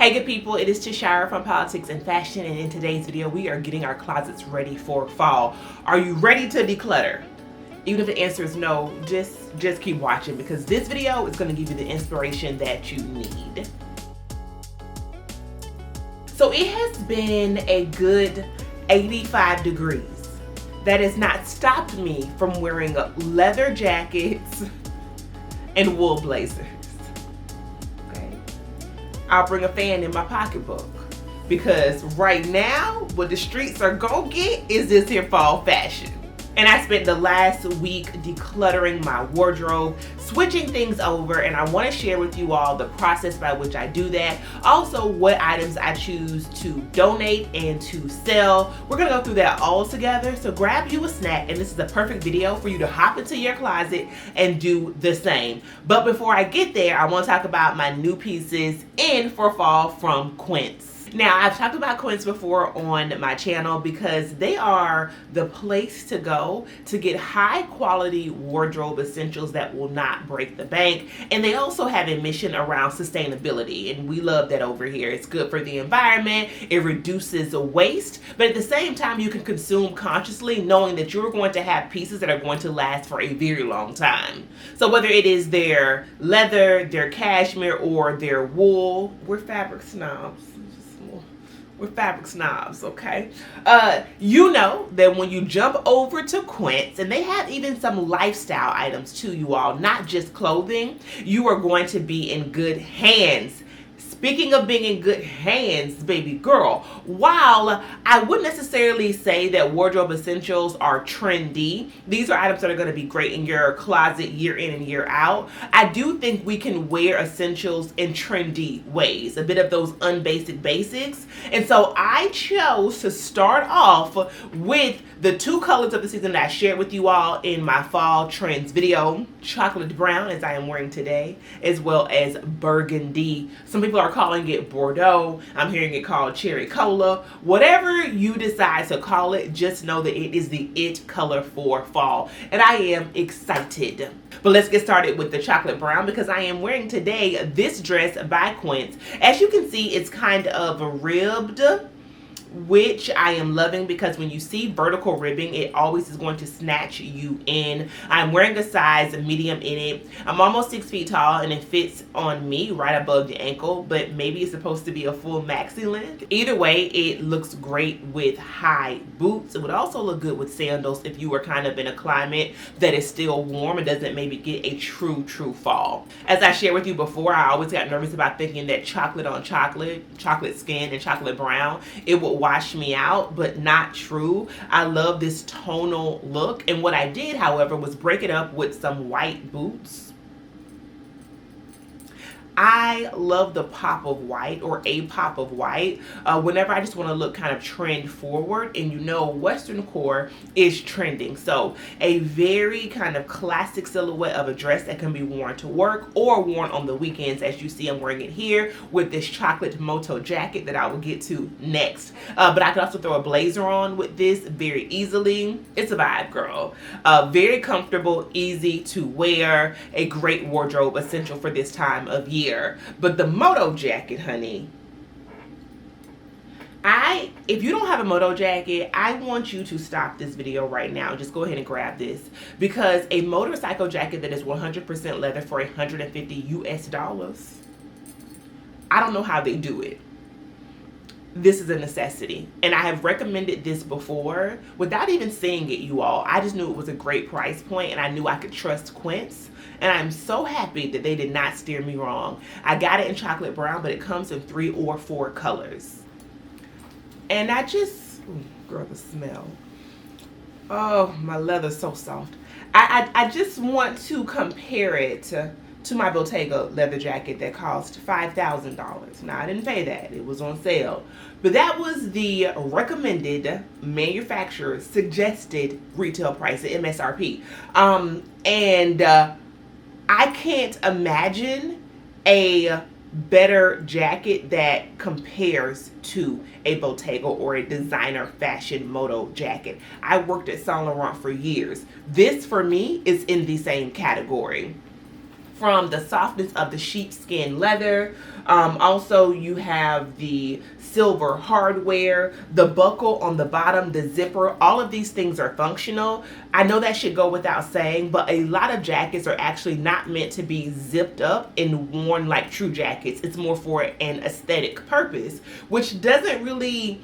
Hey good people, it is Tashara from Politics and Fashion, and in today's video we are getting our closets ready for fall. Are you ready to declutter? Even if the answer is no, just keep watching because this video is going to give you the inspiration that you need. So it has been a good 85 degrees. That has not stopped me from wearing leather jackets and wool blazers. I'll bring a fan in my pocketbook because right now what the streets are gonna get is this here fall fashion. And I spent the last week decluttering my wardrobe, switching things over, and I want to share with you all the process by which I do that. Also, what items I choose to donate and to sell. We're gonna go through that all together. So grab you a snack, and this is a perfect video for you to hop into your closet and do the same. But before I get there, I want to talk about my new pieces in for fall from Quince. Now, I've talked about Quince before on my channel because they are the place to go to get high quality wardrobe essentials that will not break the bank. And they also have a mission around sustainability, and we love that over here. It's good for the environment, it reduces waste, but at the same time you can consume consciously knowing that you're going to have pieces that are going to last for a very long time. So whether it is their leather, their cashmere, or their wool, we're fabric snobs. We're fabric snobs, okay? You know that when you jump over to Quince, and they have even some lifestyle items too, you all, not just clothing, you are going to be in good hands. Speaking of being in good hands, baby girl, while I wouldn't necessarily say that wardrobe essentials are trendy, these are items that are going to be great in your closet year in and year out. I do think we can wear essentials in trendy ways, a bit of those unbasic basics. And so I chose to start off with the two colors of the season that I shared with you all in my fall trends video, chocolate brown, as I am wearing today, as well as burgundy. Some people are calling it Bordeaux. I'm hearing it called cherry cola. Whatever you decide to call it, just know that it is the it color for fall. And I am excited. But let's get started with the chocolate brown because I am wearing today this dress by Quince. As you can see, it's kind of ribbed, which I am loving because when you see vertical ribbing, it always is going to snatch you in. I'm wearing a size medium in it. I'm almost 6 feet tall and it fits on me right above the ankle, but maybe it's supposed to be a full maxi length. Either way, it looks great with high boots. It would also look good with sandals if you were kind of in a climate that is still warm and doesn't maybe get a true fall. As I shared with you before, I always got nervous about thinking that chocolate on chocolate skin and chocolate brown, it would wash me out, but not true. I love this tonal look, and what I did, however, was break it up with some white boots. I love the pop of white, or a pop of white, whenever I just want to look kind of trend forward, and you know Western core is trending. So a very kind of classic silhouette of a dress that can be worn to work or worn on the weekends. As you see, I'm wearing it here with this chocolate moto jacket that I will get to next. But I can also throw a blazer on with this very easily. It's a vibe, girl. Very comfortable, easy to wear, a great wardrobe essential for this time of year. But the moto jacket, honey, if you don't have a moto jacket, I want you to stop this video right now. Just go ahead and grab this, because a motorcycle jacket that is 100% leather for $150 US, I don't know how they do it. This is a necessity, and I have recommended this before without even seeing it, you all. I just knew it was a great price point, and I knew I could trust Quince, and I'm so happy that they did not steer me wrong. I got it in chocolate brown, but it comes in 3 or 4 colors, and I just, girl, the smell. Oh, my leather's so soft. I just want to compare it to my Bottega leather jacket that cost $5,000. Now, I didn't pay that. It was on sale. But that was the recommended manufacturer's suggested retail price, the MSRP. And I can't imagine a better jacket that compares to a Bottega or a designer fashion moto jacket. I worked at Saint Laurent for years. This, for me, is in the same category. from the softness of the sheepskin leather. Also, you have the silver hardware, the buckle on the bottom, the zipper. All of these things are functional. I know that should go without saying, but a lot of jackets are actually not meant to be zipped up and worn like true jackets. It's more for an aesthetic purpose, which doesn't really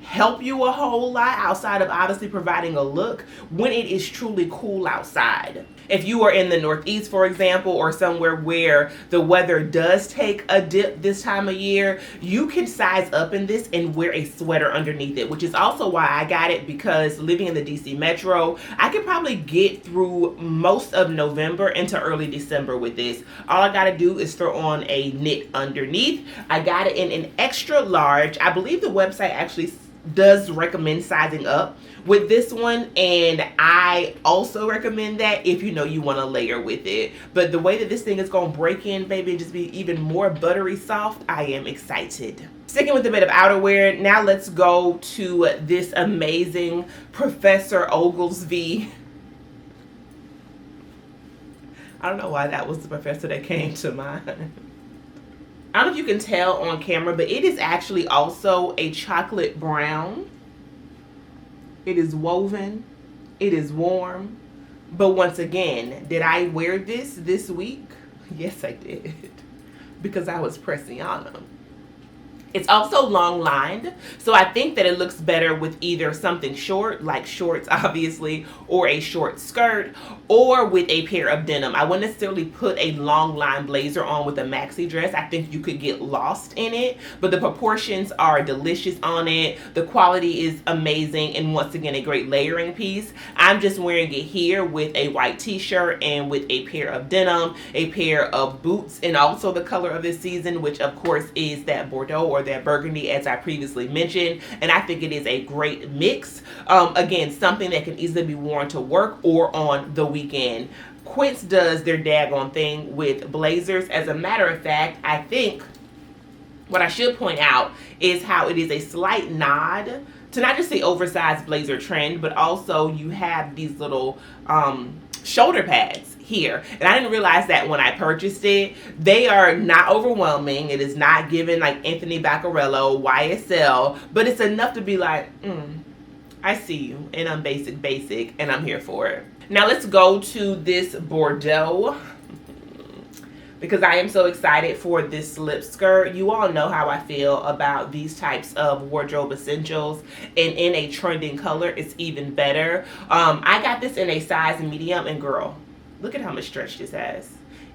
help you a whole lot outside of obviously providing a look when it is truly cool outside. If you are in the Northeast, for example, or somewhere where the weather does take a dip this time of year, you can size up in this and wear a sweater underneath it, which is also why I got it, because living in the DC Metro, I could probably get through most of November into early December with this. All I gotta do is throw on a knit underneath. I got it in an extra large. I believe the website actually does recommend sizing up with this one, and I also recommend that if you know you want to layer with it. But the way that this thing is going to break in, baby, and just be even more buttery soft, I am excited. Sticking with a bit of outerwear, now let's go to this amazing Professor Oglesby. I don't know why that was the professor that came to mind. I don't know if you can tell on camera, but it is actually also a chocolate brown. It is woven. It is warm. But once again, did I wear this week? Yes, I did. Because I was pressing on them. It's also long lined, so I think that it looks better with either something short, like shorts obviously, or a short skirt, or with a pair of denim. I wouldn't necessarily put a long line blazer on with a maxi dress. I think you could get lost in it, but the proportions are delicious on it. The quality is amazing, and once again, a great layering piece. I'm just wearing it here with a white t-shirt and with a pair of denim, a pair of boots, and also the color of this season, which of course is that Bordeaux or that burgundy, as I previously mentioned, and I think it is a great mix. Again, something that can easily be worn to work or on the weekend. Quince does their daggone thing with blazers. As a matter of fact, I think what I should point out is how it is a slight nod to not just the oversized blazer trend, but also you have these little shoulder pads here, and I didn't realize that when I purchased it. They are not overwhelming. It is not giving like Anthony Vaccarello YSL, but it's enough to be like, I see you, and I'm basic, and I'm here for it. Now let's go to this Bordeaux, because I am so excited for this slip skirt. You all know how I feel about these types of wardrobe essentials, and in a trending color, it's even better. I got this in a size medium, and girl, look at how much stretch this has.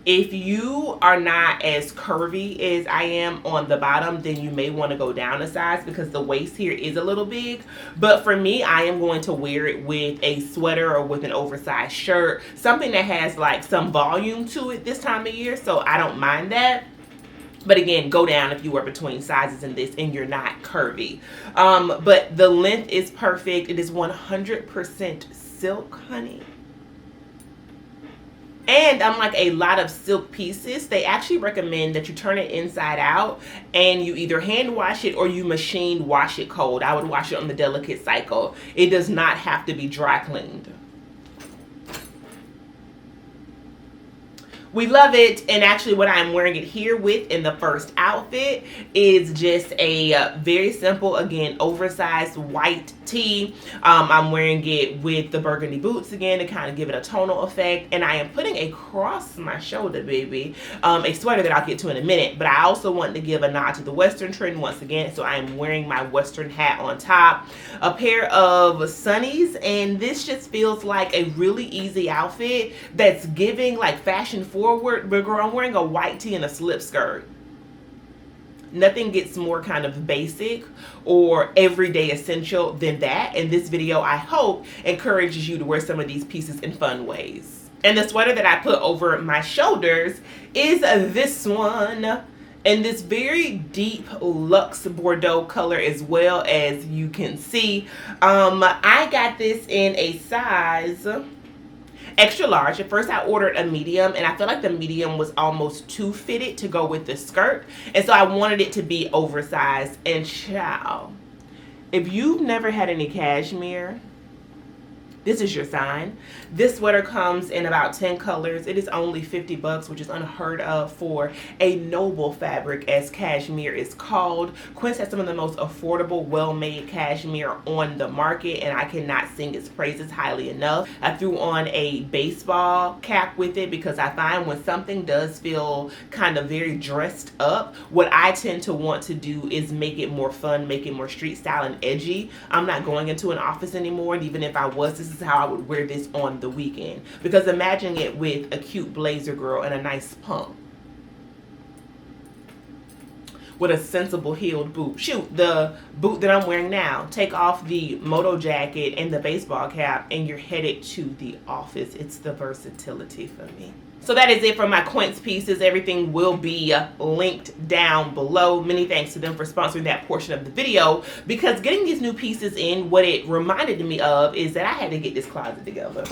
If you are not as curvy as I am on the bottom, then you may want to go down a size because the waist here is a little big. But for me, I am going to wear it with a sweater or with an oversized shirt, something that has like some volume to it this time of year, so I don't mind that. But again, go down if you are between sizes in this and you're not curvy. But the length is perfect. It is 100% silk, honey. And unlike a lot of silk pieces, they actually recommend that you turn it inside out and you either hand wash it or you machine wash it cold. I would wash it on the delicate cycle. It does not have to be dry cleaned. We love it, and actually what I'm wearing it here with in the first outfit is just a very simple, again, oversized white tee. I'm wearing it with the burgundy boots again to kind of give it a tonal effect, and I am putting across my shoulder, baby, a sweater that I'll get to in a minute, but I also want to give a nod to the Western trend once again, so I'm wearing my Western hat on top, a pair of sunnies, and this just feels like a really easy outfit that's giving like fashion forward, but girl, I'm wearing a white tee and a slip skirt. Nothing gets more kind of basic or everyday essential than that, and this video, I hope, encourages you to wear some of these pieces in fun ways. And the sweater that I put over my shoulders is this one, in this very deep luxe Bordeaux color as well, as you can see. I got this in a size extra large. At first I ordered a medium, and I felt like the medium was almost too fitted to go with the skirt, and so I wanted it to be oversized. And child, if you've never had any cashmere, this is your sign. This sweater comes in about 10 colors. It is only $50, which is unheard of for a noble fabric, as cashmere is called. Quince has some of the most affordable, well-made cashmere on the market, and I cannot sing its praises highly enough. I threw on a baseball cap with it because I find when something does feel kind of very dressed up, what I tend to want to do is make it more fun, make it more street style and edgy. I'm not going into an office anymore, and even if I was, this is how I would wear this on the weekend. Because imagine it with a cute blazer girl and a nice pump with a sensible heeled boot. Shoot, the boot that I'm wearing now. Take off the moto jacket and the baseball cap and you're headed to the office. It's the versatility for me. So that is it for my Quince pieces. Everything will be linked down below. Many thanks to them for sponsoring that portion of the video, because getting these new pieces in, what it reminded me of is that I had to get this closet together.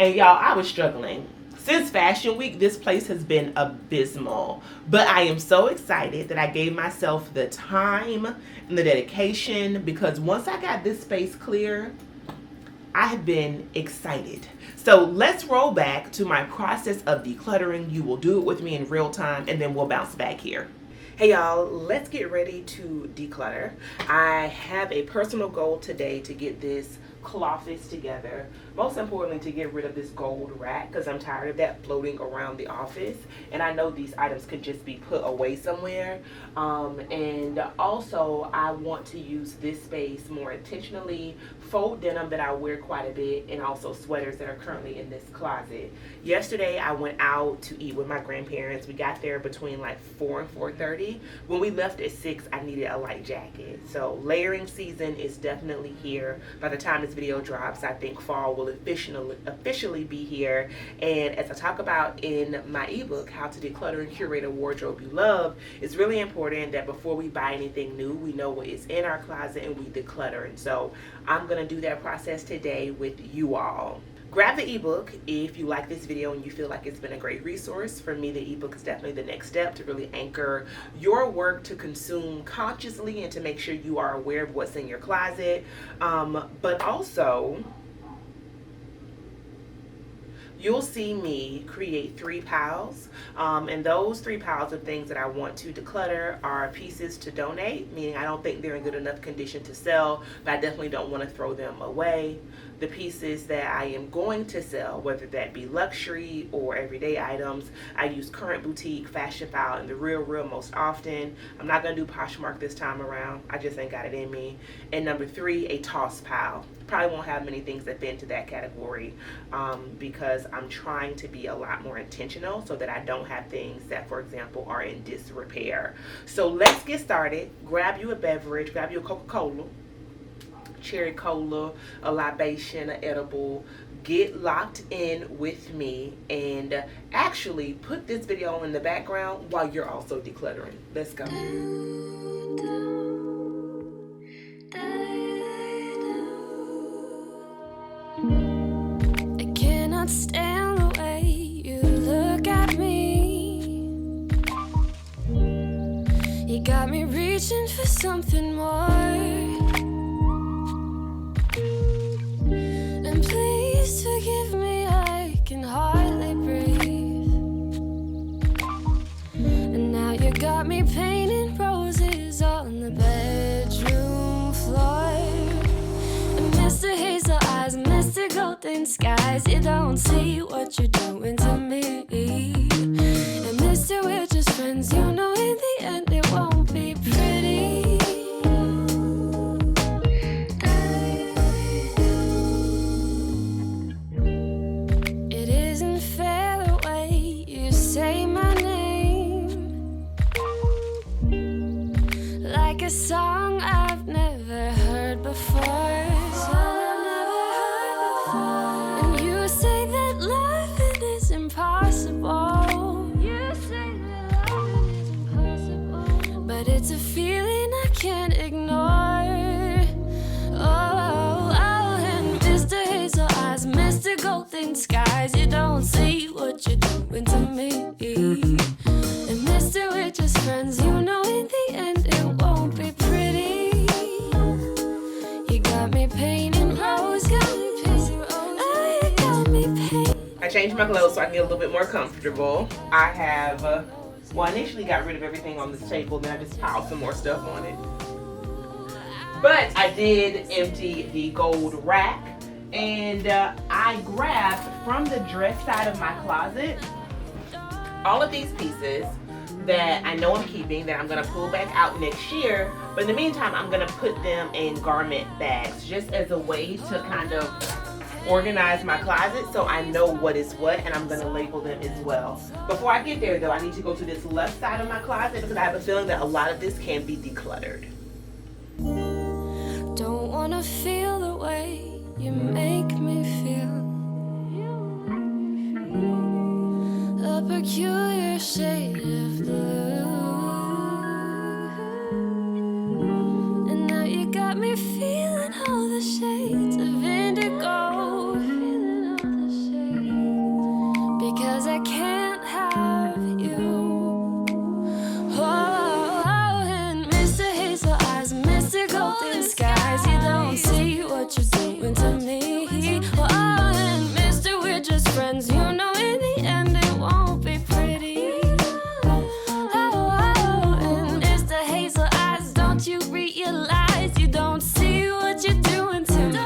And y'all, I was struggling. Since Fashion Week, this place has been abysmal. But I am so excited that I gave myself the time and the dedication, because once I got this space clear, I have been excited. So let's roll back to my process of decluttering. You will do it with me in real time, and then we'll bounce back here. Hey y'all, let's get ready to declutter. I have a personal goal today to get this closet together. Most importantly, to get rid of this gold rack, because I'm tired of that floating around the office, and I know these items could just be put away somewhere. And also I want to use this space more intentionally. Faux denim that I wear quite a bit, and also sweaters that are currently in this closet. Yesterday I went out to eat with my grandparents. We got there between like 4 and 4:30. When we left at 6, I needed a light jacket. So layering season is definitely here. By the time this video drops, I think fall will officially be here. And as I talk about in my ebook, How to Declutter and Curate a Wardrobe You Love, it's really important that before we buy anything new, we know what is in our closet and we declutter. And so I'm going to do that process today with you all. Grab the ebook if you like this video and you feel like it's been a great resource. For me, the ebook is definitely the next step to really anchor your work to consume consciously and to make sure you are aware of what's in your closet. But also, you'll see me create 3 piles, and those 3 piles of things that I want to declutter are pieces to donate, meaning I don't think they're in good enough condition to sell, but I definitely don't want to throw them away. The pieces that I am going to sell, whether that be luxury or everyday items, I use Current Boutique, Fashion File, and The Real most often. I'm not going to do Poshmark this time around. I just ain't got it in me. And number 3, a toss pile. Probably won't have many things that fit into that category, because I'm trying to be a lot more intentional so that I don't have things that, for example, are in disrepair. So let's get started. Grab you a beverage, grab you a Coca-Cola, cherry cola, a libation, an edible. Get locked in with me and actually put this video on in the background while you're also decluttering. Let's go. I cannot stand the way you look at me. You got me reaching for something more. And please forgive me, I can hardly breathe. And now you got me painting roses on the bedroom floor. And Mr. Hazel Eyes, Mr. Golden Skies, you don't see what you're doing to me. And Mr. We're just friends, you know in the end it won't be pretty. It isn't fair the way you say my name, like a song I've never heard before. And you say that loving is impossible. You say that loving is impossible, but it's a feeling I can't ignore. Oh, and Mr. Hazel Eyes, Mr. Golden Skies, you don't see what you're doing to me. And Mr. We're just friends, you know in the end it won't be pretty. You got me painting rose, got me painting changed my clothes so I can get a little bit more comfortable. I have, well, I initially got rid of everything on this table, then I just piled some more stuff on it. But I did empty the gold rack, and I grabbed from the dress side of my closet all of these pieces that I know I'm keeping that I'm going to pull back out next year. But in the meantime, I'm going to put them in garment bags just as a way to kind of organize my closet so I know what is what, and I'm going to label them as well. Before I get there though, I need to go to this left side of my closet because I have a feeling that a lot of this can be decluttered. Don't wanna feel the way you make me feel. A peculiar shade of blue. And now you got me feeling all the shades of indigo. Because I can't have you. Oh, and Mr. Hazel Eyes, Mr. Golden Skies, you don't see what you're doing to me. Oh, and Mr. We're just friends, you know in the end it won't be pretty. Oh, and Mr. Hazel Eyes, don't you realize you don't see what you're doing to me?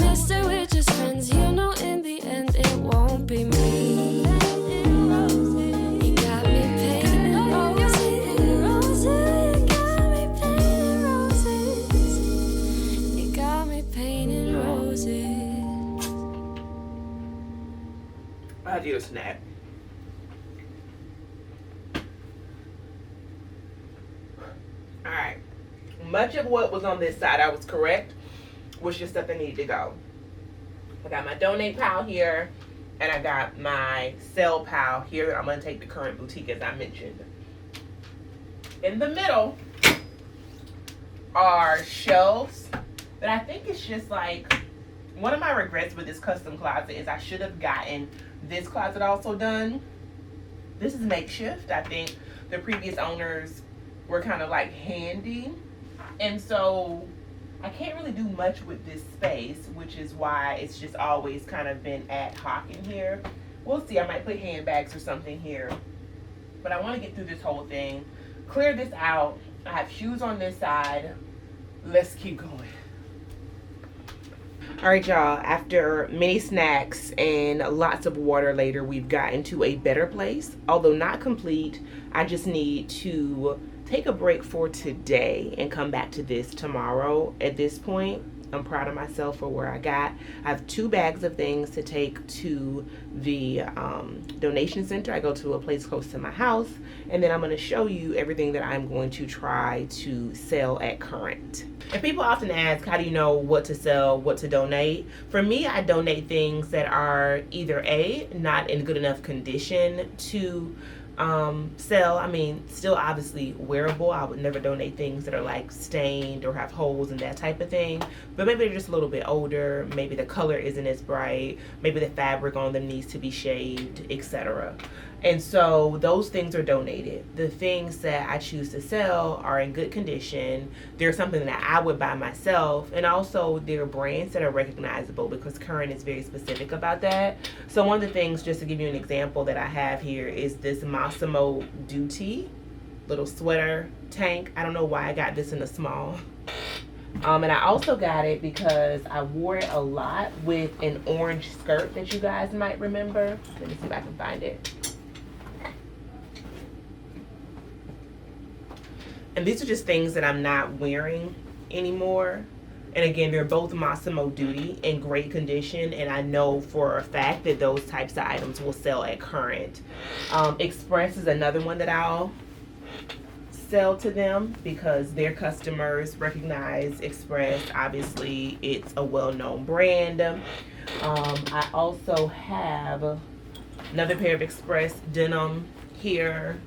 Mr. We're just friends, you know in the end it won't be me. You got me painting roses. You got me painting roses. I do a snap. Alright. Much of what was on this side, I was correct, was just stuff that needed to go. I got my donate pile here, and I got my sell pile here. I'm going to take the current boutique as I mentioned. In the middle are shelves that I think it's just like, one of my regrets with this custom closet is I should have gotten this closet also done. This is makeshift. I think the previous owners were kind of like handy, and so I can't really do much with this space, which is why it's just always kind of been ad hoc in here. We'll see. I might put handbags or something here, but I want to get through this whole thing, clear this out. I have shoes on this side. Let's keep going. All right, y'all, after many snacks and lots of water later, we've gotten to a better place. Although not complete, I just need to take a break for today and come back to this tomorrow. At this point, I'm proud of myself for where I got. I have 2 bags of things to take to the donation center. I go to a place close to my house, and then I'm going to show you everything that I'm going to try to sell at current. And people often ask, how do you know what to sell, what to donate? For me, I donate things that are either A, not in good enough condition to sell. I mean, still obviously wearable. I would never donate things that are like stained or have holes and that type of thing. But maybe they're just a little bit older. Maybe the color isn't as bright. Maybe the fabric on them needs to be shaved, etc. And so those things are donated. The things that I choose to sell are in good condition. They're something that I would buy myself, and also they're brands that are recognizable because Current is very specific about that. So one of the things, just to give you an example, that I have here is this Massimo Dutti little sweater tank. I don't know why I got this in a small. And I also got it because I wore it a lot with an orange skirt that you guys might remember. Let me see if I can find it. And these are just things that I'm not wearing anymore. And again, they're both Massimo Dutti in great condition. And I know for a fact that those types of items will sell at current. Express is another one that I'll sell to them because their customers recognize Express. Obviously, it's a well-known brand. I also have another pair of Express denim here.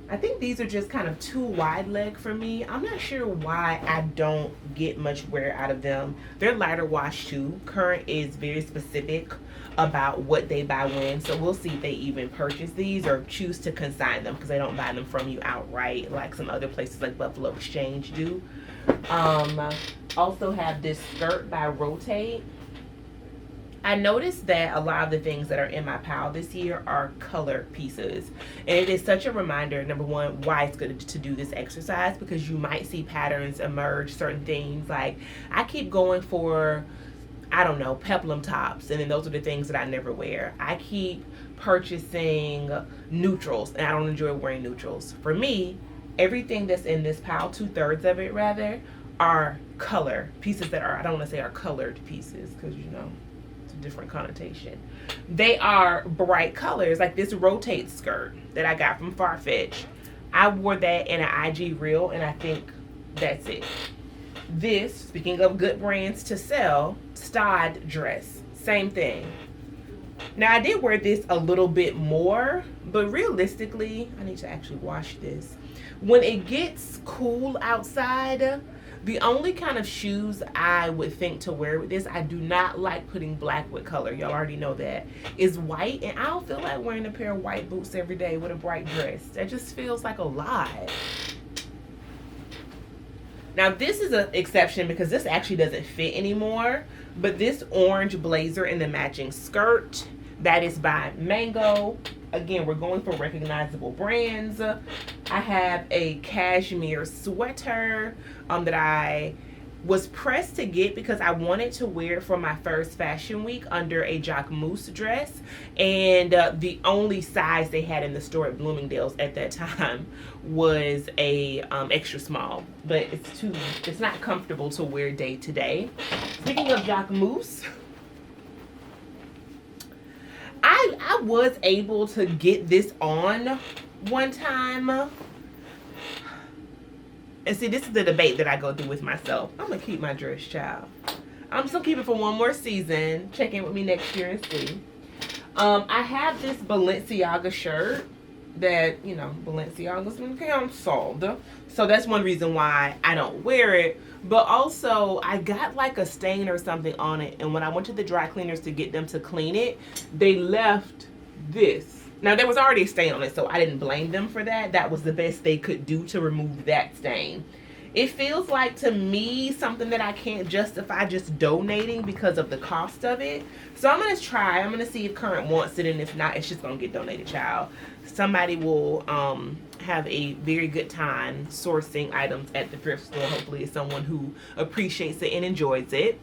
I think these are just kind of too wide leg for me. I'm not sure why I don't get much wear out of them. They're lighter wash too. Current is very specific about what they buy when, so we'll see if they even purchase these or choose to consign them because they don't buy them from you outright like some other places like Buffalo Exchange do. Also have this skirt by Rotate. I noticed that a lot of the things that are in my pile this year are color pieces. And it is such a reminder, number one, why it's good to do this exercise, because you might see patterns emerge, certain things. Like, I keep going for, I don't know, peplum tops, and then those are the things that I never wear. I keep purchasing neutrals, and I don't enjoy wearing neutrals. For me, everything that's in this pile, 2/3 of it rather, are color pieces that are, I don't want to say are colored pieces, because it's a different connotation. They are bright colors, like this rotate skirt that I got from Farfetch. I wore that in an IG reel, and I think that's it. This, speaking of good brands to sell, Stod dress, same thing. Now, I did wear this a little bit more, but realistically, I need to actually wash this. When it gets cool outside, the only kind of shoes I would think to wear with this, I do not like putting black with color. Y'all already know that. Is white, and I don't feel like wearing a pair of white boots every day with a bright dress. That just feels like a lot. Now, this is an exception because this actually doesn't fit anymore. But this orange blazer and the matching skirt, that is by Mango. Again, we're going for recognizable brands. I have a cashmere sweater that I was pressed to get because I wanted to wear it for my first fashion week under a Jacquemus dress, and the only size they had in the store at Bloomingdale's at that time was a extra small, but it's not comfortable to wear day to day. Speaking of Jacquemus, I was able to get this on one time. And see, this is the debate that I go through with myself. I'm going to keep my dress, child. I'm just going to keep it for one more season. Check in with me next year and see. I have this Balenciaga shirt that, Balenciaga's been canceled. So that's one reason why I don't wear it. But also, I got like a stain or something on it. And when I went to the dry cleaners to get them to clean it, they left this. Now, there was already a stain on it, so I didn't blame them for that. That was the best they could do to remove that stain. It feels like, to me, something that I can't justify just donating because of the cost of it. So I'm going to try. I'm going to see if Current wants it, and if not, it's just going to get donated, child. Somebody will have a very good time sourcing items at the thrift store. Hopefully it's someone who appreciates it and enjoys it.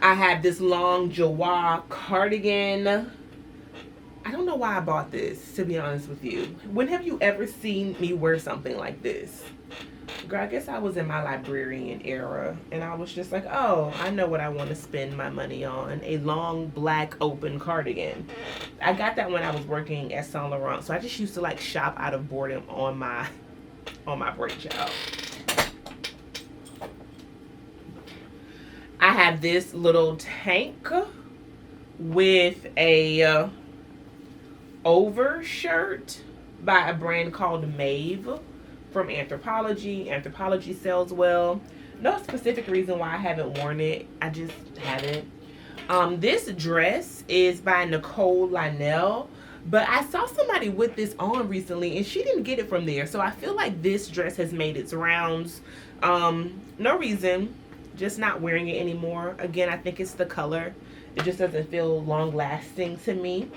I have this long Jawar cardigan. I don't know why I bought this, to be honest with you. When have you ever seen me wear something like this? Girl, I guess I was in my librarian era, and I was just like, oh, I know what I want to spend my money on. A long black open cardigan. I got that when I was working at Saint Laurent, so I just used to like shop out of boredom on my break, child. I have this little tank with a over shirt by a brand called Maeve from Anthropologie. Anthropologie sells well. No specific reason why I haven't worn it. I just haven't. This dress is by Nicole Lionel, but I saw somebody with this on recently and she didn't get it from there. So I feel like this dress has made its rounds. No reason. Just not wearing it anymore. Again, I think it's the color. It just doesn't feel long lasting to me.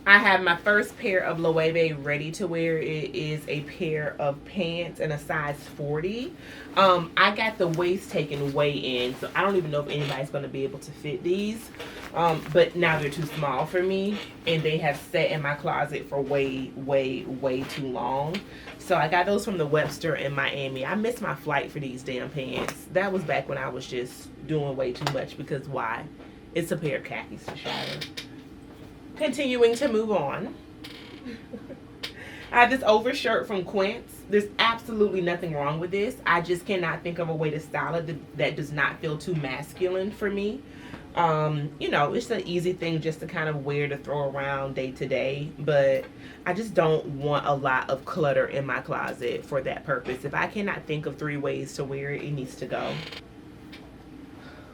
I have my first pair of Loewe ready to wear. It is a pair of pants in a size 40. I got the waist taken way in, so I don't even know if anybody's going to be able to fit these. But now they're too small for me, and they have sat in my closet for way, way, way too long. So I got those from the Webster in Miami. I missed my flight for these damn pants. That was back when I was just doing way too much, because why? It's a pair of khakis to shatter. Continuing to move on. I have this over shirt from Quince. There's absolutely nothing wrong with this. I just cannot think of a way to style it that does not feel too masculine for me. It's an easy thing just to kind of wear to throw around day to day, but I just don't want a lot of clutter in my closet for that purpose. If I cannot think of 3 ways to wear it, it needs to go.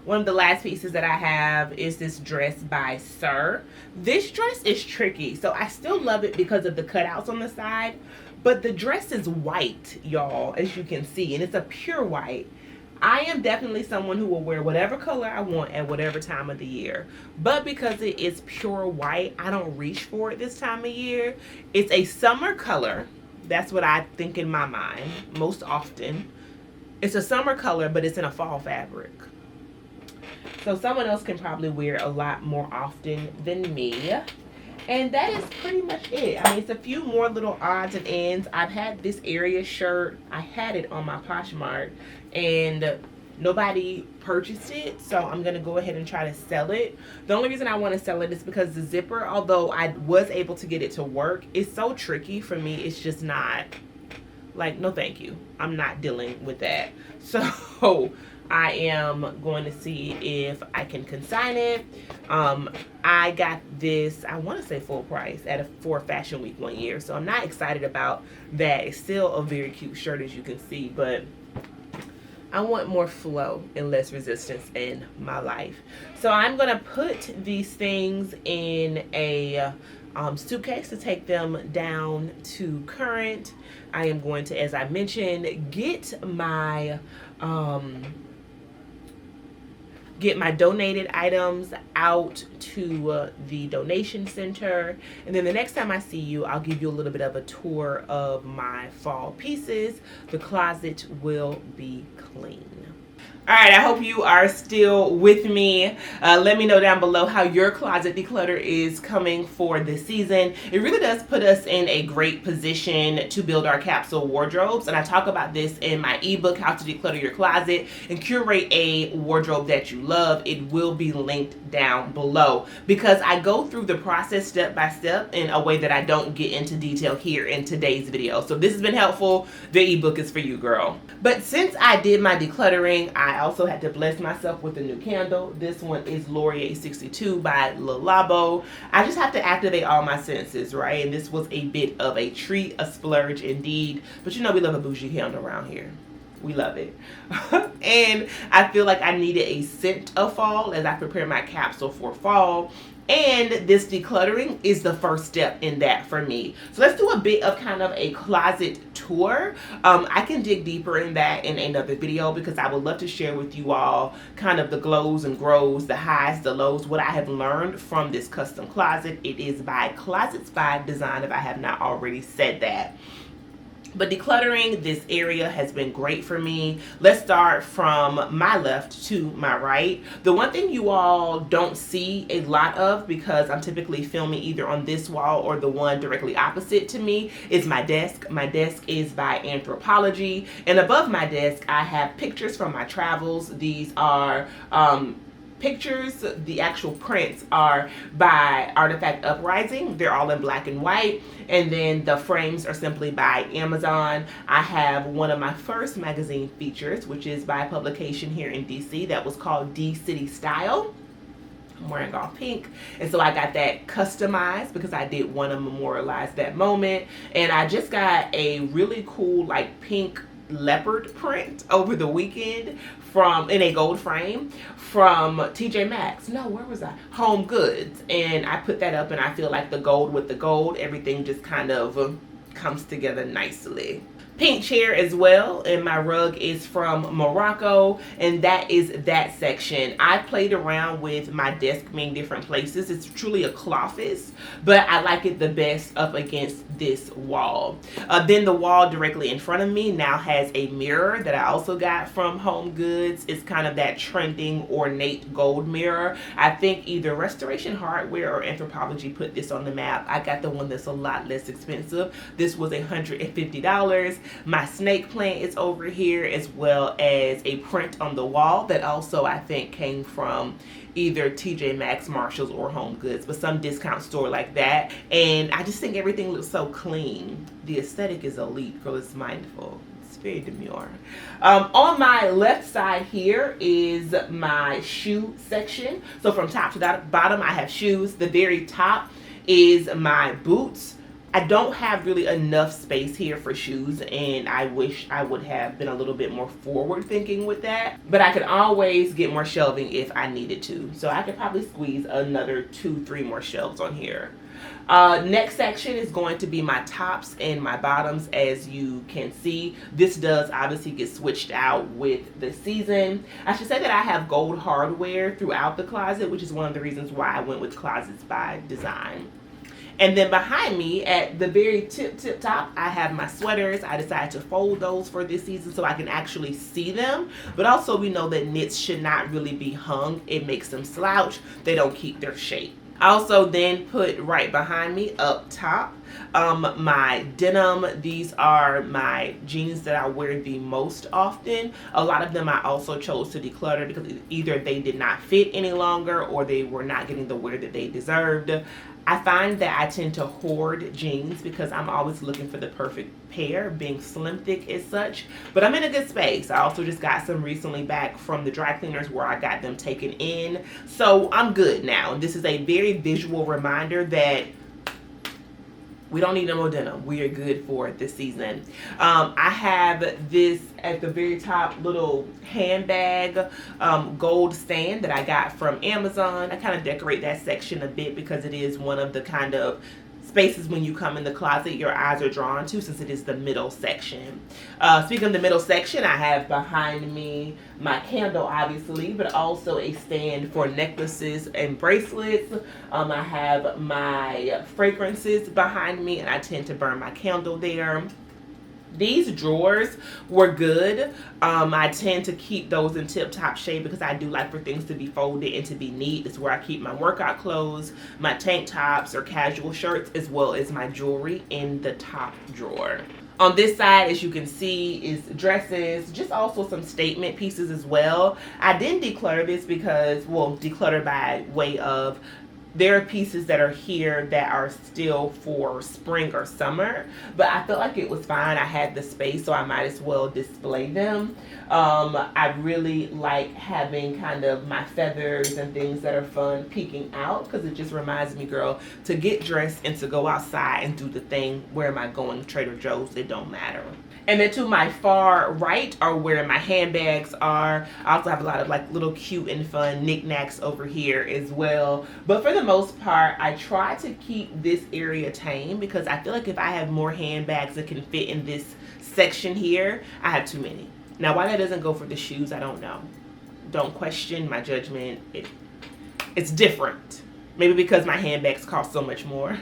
One of the last pieces that I have is this dress by Sir. This dress is tricky, so I still love it because of the cutouts on the side, But the dress is white, y'all, as you can see, and it's a pure white. I am definitely someone who will wear whatever color I want at whatever time of the year. But because it is pure white, I don't reach for it this time of year. It's a summer color. That's what I think in my mind most often. It's a summer color, but it's in a fall fabric. So someone else can probably wear a lot more often than me. And that is pretty much it. I mean, it's a few more little odds and ends. I've had this area shirt. I had it on my Poshmark, and nobody purchased it. So I'm going to go ahead and try to sell it. The only reason I want to sell it is because the zipper, although I was able to get it to work, is so tricky for me. It's just not, like, no thank you. I'm not dealing with that. So I am going to see if I can consign it. I got this, I want to say full price for Fashion Week one year. So I'm not excited about that. It's still a very cute shirt, as you can see, but I want more flow and less resistance in my life. So I'm going to put these things in a suitcase to take them down to Current. I am going to, as I mentioned, get my donated items out to the donation center. And then the next time I see you, I'll give you a little bit of a tour of my fall pieces. The closet will be clean. All right, I hope you are still with me. Let me know down below how your closet declutter is coming for this season. It really does put us in a great position to build our capsule wardrobes. And I talk about this in my ebook, How to Declutter Your Closet and Curate a Wardrobe That You Love. It will be linked down below because I go through the process step by step in a way that I don't get into detail here in today's video. So this has been helpful. The ebook is for you, girl. But since I did my decluttering, I also had to bless myself with a new candle. This one is Laurier 62 by Le Labo. I just have to activate all my senses, right? And this was a bit of a treat, a splurge indeed. But you know we love a bougie candle around here. We love it. And I feel like I needed a scent of fall as I prepare my capsule for fall. And this decluttering is the first step in that for me. So let's do a bit of kind of a closet tour. I can dig deeper in that in another video because I would love to share with you all kind of the glows and grows, the highs, the lows, what I have learned from this custom closet. It is by Closets by Design, if I have not already said that. But decluttering this area has been great for me. Let's start from my left to my right. The one thing you all don't see a lot of, because I'm typically filming either on this wall or the one directly opposite to me, is my desk. My desk is by Anthropologie. And above my desk, I have pictures from my travels. These are pictures. The actual prints are by Artifact Uprising. They're all in black and white. And then the frames are simply by Amazon. I have one of my first magazine features, which is by a publication here in DC that was called D City Style. I'm wearing all pink, and so I got that customized because I did want to memorialize that moment. And I just got a really cool like pink leopard print over the weekend in a gold frame from TJ Maxx. No, where was I? Home Goods. And I put that up, and I feel like the gold with the gold, everything just kind of comes together nicely. Pink chair as well, and my rug is from Morocco, and that is that section. I played around with my desk being different places. It's truly a cloffice, but I like it the best up against this wall. Then the wall directly in front of me now has a mirror that I also got from Home Goods. It's kind of that trending ornate gold mirror. I think either Restoration Hardware or Anthropologie put this on the map. I got the one that's a lot less expensive. This was $150. My snake plant is over here, as well as a print on the wall that also I think came from either TJ Maxx, Marshalls, or Home Goods, but some discount store like that. And I just think everything looks so clean. The aesthetic is elite, girl. It's mindful. It's very demure. On my left side here is my shoe section. So from top to bottom, I have shoes. The very top is my boots. I don't have really enough space here for shoes, and I wish I would have been a little bit more forward thinking with that, but I could always get more shelving if I needed to. So I could probably squeeze another 2-3 more shelves on here. Next section is going to be my tops and my bottoms. As you can see, this does obviously get switched out with the season. I should say that I have gold hardware throughout the closet, which is one of the reasons why I went with Closets by Design. And then behind me at the very tip top, I have my sweaters. I decided to fold those for this season so I can actually see them. But also we know that knits should not really be hung. It makes them slouch. They don't keep their shape. I also then put right behind me up top my denim. These are my jeans that I wear the most often. A lot of them I also chose to declutter because either they did not fit any longer or they were not getting the wear that they deserved. I find that I tend to hoard jeans because I'm always looking for the perfect pair, being slim thick as such. But I'm in a good space. I also just got some recently back from the dry cleaners where I got them taken in. So I'm good now. This is a very visual reminder that we don't need no more denim. We are good for this season. I have this at the very top little handbag gold stand that I got from Amazon. I kind of decorate that section a bit because it is one of the kind of spaces when you come in the closet your eyes are drawn to, since it is the middle section. Speaking of the middle section, I have behind me my candle obviously, but also a stand for necklaces and bracelets. I have my fragrances behind me and I tend to burn my candle there. These drawers were good. I tend to keep those in tip-top shape because I do like for things to be folded and to be neat. It's where I keep my workout clothes, my tank tops or casual shirts, as well as my jewelry in the top drawer. On this side, as you can see, is dresses, just also some statement pieces as well. I didn't declutter this because, well, declutter by way of there are pieces that are here that are still for spring or summer, but I felt like it was fine. I had the space, so I might as well display them. I really like having kind of my feathers and things that are fun peeking out because it just reminds me, girl, to get dressed and to go outside and do the thing. Where am I going? Trader Joe's, it don't matter. And then to my far right are where my handbags are. I also have a lot of like little cute and fun knickknacks over here as well. But for the most part, I try to keep this area tame because I feel like if I have more handbags that can fit in this section here, I have too many. Now, why that doesn't go for the shoes, I don't know. Don't question my judgment. It's different. Maybe because my handbags cost so much more.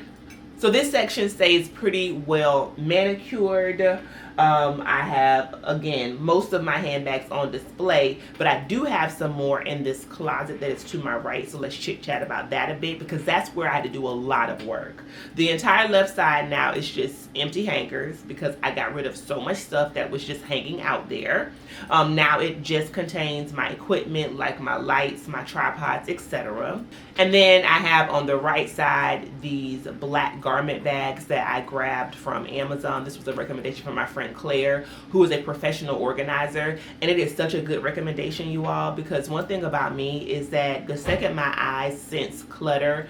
So this section stays pretty well manicured. I have, again, most of my handbags on display, but I do have some more in this closet that is to my right. So let's chit chat about that a bit because that's where I had to do a lot of work. The entire left side now is just empty hangers because I got rid of so much stuff that was just hanging out there. Now it just contains my equipment like my lights, my tripods, etc. And then I have on the right side these black garment bags that I grabbed from Amazon. This was a recommendation from my friend Claire, who is a professional organizer, and it is such a good recommendation, you all, because one thing about me is that the second my eyes sense clutter,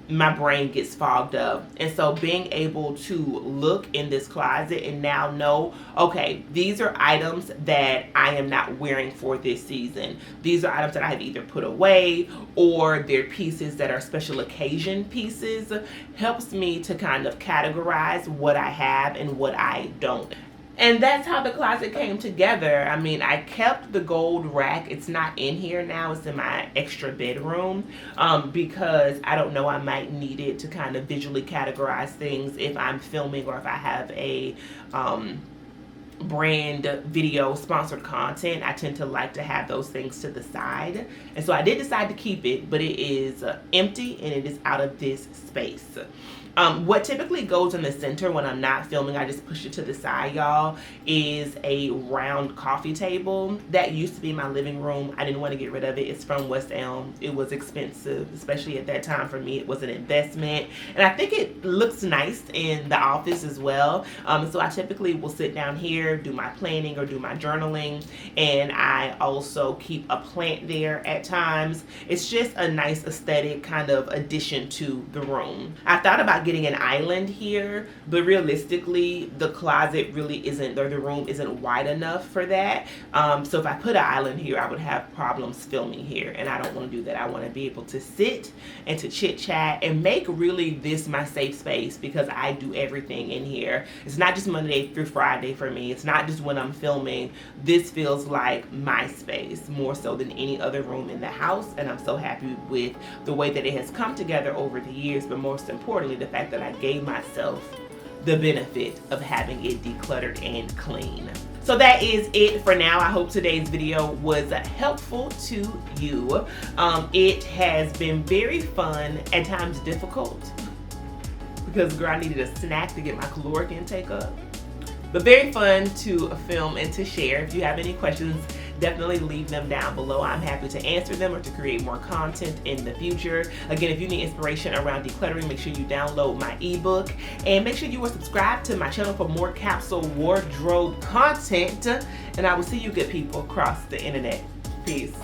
my brain gets fogged up. And so being able to look in this closet and now know, okay, these are items that I am not wearing for this season. These are items that I have either put away or they're pieces that are special occasion pieces, helps me to kind of categorize what I have and what I don't. And that's how the closet came together. I mean, I kept the gold rack. It's not in here now. It's in my extra bedroom because I don't know, I might need it to kind of visually categorize things if I'm filming or if I have a brand video sponsored content. I tend to like to have those things to the side. And so I did decide to keep it, but it is empty and it is out of this space. What typically goes in the center when I'm not filming, I just push it to the side, y'all, is a round coffee table. That used to be my living room. I didn't want to get rid of it. It's from West Elm. It was expensive, especially at that time. For me, it was an investment. And I think it looks nice in the office as well. So I typically will sit down here, do my planning or do my journaling. And I also keep a plant there at times. It's just a nice aesthetic kind of addition to the room. I thought about about getting an island here, but realistically, the closet really isn't, or the room isn't wide enough for that. So if I put an island here, I would have problems filming here, and I don't want to do that. I want to be able to sit and to chit chat and make really this my safe space, because I do everything in here. It's not just Monday through Friday for me. It's not just when I'm filming. This feels like my space more so than any other room in the house, and I'm so happy with the way that it has come together over the years, but most importantly, the fact that I gave myself the benefit of having it decluttered and clean. So that is it for now. I hope today's video was helpful to you. It has been very fun, at times difficult, because girl, I needed a snack to get my caloric intake up. But very fun to film and to share. If you have any questions, definitely leave them down below. I'm happy to answer them or to create more content in the future. Again, if you need inspiration around decluttering, make sure you download my ebook, and make sure you are subscribed to my channel for more capsule wardrobe content. And I will see you good people across the internet. Peace.